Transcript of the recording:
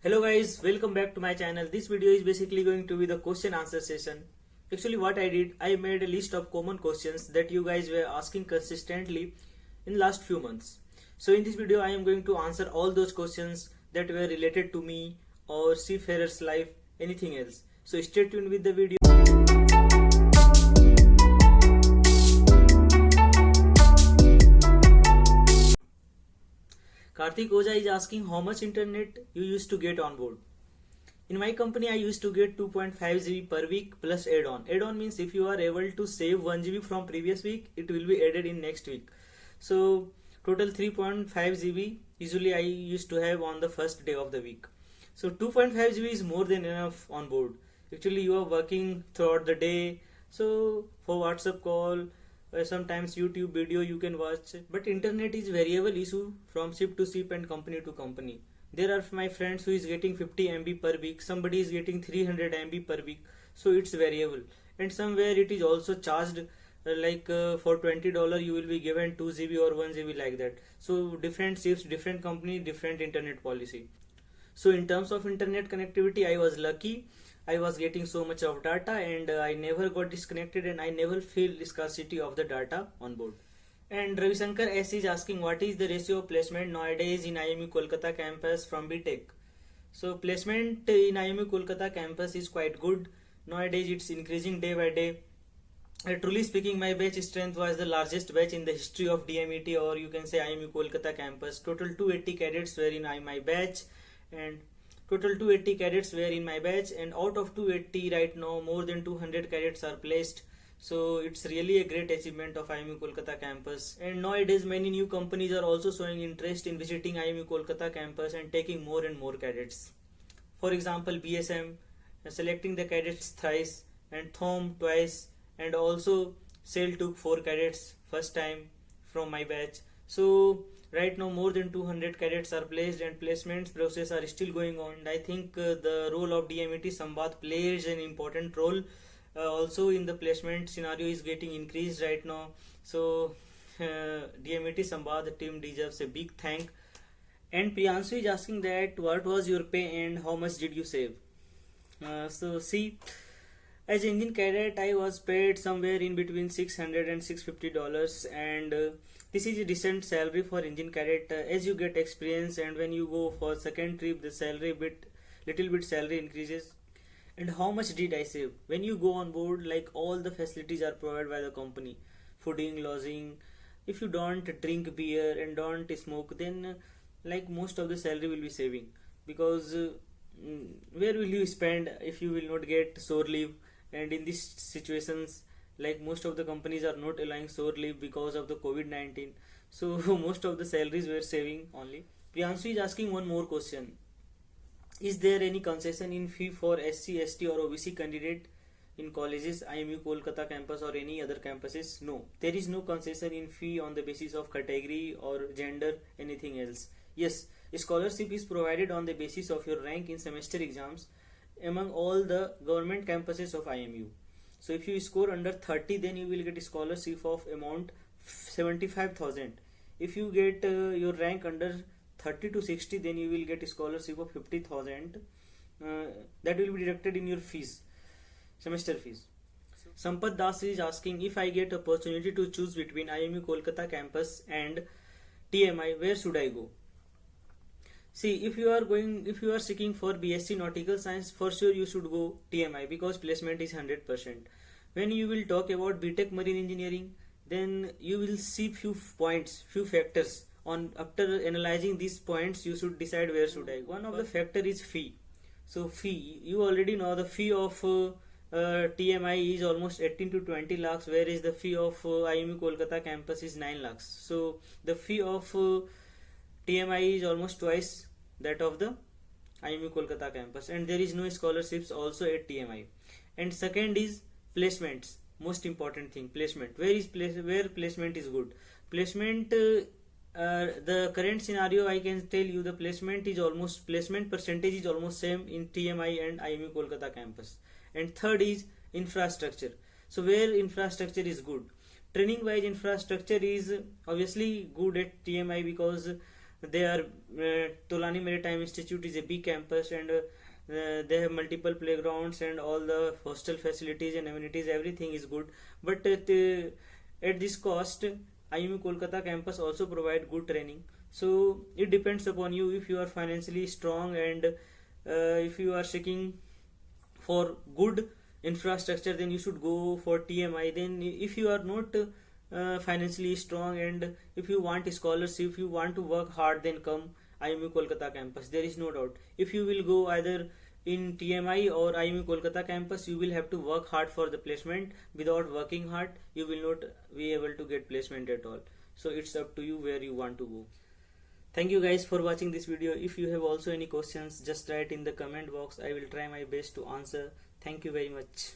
Hello guys, welcome back to my channel. This video is basically going to be the question answer session. Actually what I did, I made a list of common questions that you guys were asking consistently in last few months. So in this video I am going to answer all those questions that were related to me or seafarer's life, anything else. So stay tuned with the video. Karthik Oja is asking how much internet you used to get on board. In my company, I used to get 2.5 GB per week plus add-on. Add-on means if you are able to save 1 GB from previous week, it will be added in next week. So total 3.5 GB usually I used to have on the first day of the week. So 2.5 GB is more than enough on board. Actually, you are working throughout the day. So for WhatsApp call, sometimes YouTube video you can watch. But internet is variable issue from ship to ship and company to company. There are my friends who is getting 50 MB per week, somebody is getting 300 MB per week, so it's variable. And somewhere it is also charged for $20 you will be given 2 GB or 1 GB like that. So different ships, different company, different internet policy. So in terms of internet connectivity, I was lucky. I was getting so much of data and I never got disconnected and I never feel scarcity of the data on board. And Ravi Shankar S is asking what is the ratio of placement nowadays in IMU Kolkata campus from BTech. So placement in IMU Kolkata campus is quite good. Nowadays it's increasing day by day. Truly speaking, my batch strength was the largest batch in the history of DMET, or you can say IMU Kolkata campus. Total 280 cadets were in my batch and out of 280 right now more than 200 cadets are placed. So it's really a great achievement of IMU Kolkata campus. And nowadays many new companies are also showing interest in visiting IMU Kolkata campus and taking more and more cadets. For example, BSM selecting the cadets thrice and Thom twice, and also SAIL took 4 cadets first time from my batch. So right now more than 200 cadets are placed and placements process are still going on. I think the role of DMET Samvad plays an important role. Also in the placement scenario is getting increased right now. So DMET Samvad team deserves a big thank. And Priyanshu is asking that what was your pay and how much did you save? So see, as engine cadet I was paid somewhere in between $600 and $650, and this is a decent salary for engine cadet. As you get experience and when you go for second trip, the salary little bit salary increases. And how much did I save? When you go on board, like all the facilities are provided by the company, fooding, lodging. If you don't drink beer and don't smoke, then like most of the salary will be saving, because where will you spend if you will not get shore leave? And in these situations, like most of the companies are not allowing shore leave because of the COVID-19. So most of the salaries were saving only. Priyanshu is asking one more question. Is there any concession in fee for SC, ST or OBC candidate in colleges, IMU Kolkata campus or any other campuses? No, there is no concession in fee on the basis of category or gender, anything else. Yes, scholarship is provided on the basis of your rank in semester exams among all the government campuses of IMU. So if you score under 30, then you will get a scholarship of amount 75,000. If you get your rank under 30 to 60, then you will get a scholarship of 50,000. That will be deducted in your fees, semester fees. Sampath Das is asking, if I get opportunity to choose between IMU Kolkata campus and TMI, where should I go? See, if you are seeking for BSc Nautical Science, for sure you should go TMI because placement is 100%. When you will talk about BTech Marine Engineering, then you will see few factors. After analyzing these points, you should decide where should I go. One of the factor is fee. So fee, you already know the fee of TMI is almost 18 to 20 lakhs, whereas the fee of IMU Kolkata campus is 9 lakhs. So the fee of TMI is almost twice that of the IMU Kolkata campus, and there is no scholarships also at TMI. And second is placements. Most important thing, placement. Where placement is good? Placement. The current scenario, I can tell you the placement percentage is almost same in TMI and IMU Kolkata campus. And third is infrastructure. So where infrastructure is good? Training wise infrastructure is obviously good at TMI because They are Tolani Maritime Institute is a big campus, and they have multiple playgrounds and all the hostel facilities and amenities. Everything is good, but at this cost, IMU Kolkata campus also provide good training. So it depends upon you. If you are financially strong and if you are seeking for good infrastructure, then you should go for TMI. Then if you are not financially strong and if you want a scholarship, if you want to work hard, then come IMU Kolkata campus. There is no doubt. If you will go either in TMI or IMU Kolkata campus, you will have to work hard for the placement. Without working hard, you will not be able to get placement at all. So it's up to you where you want to go. Thank you guys for watching this video. If you have also any questions, just write in the comment box. I will try my best to answer. Thank you very much.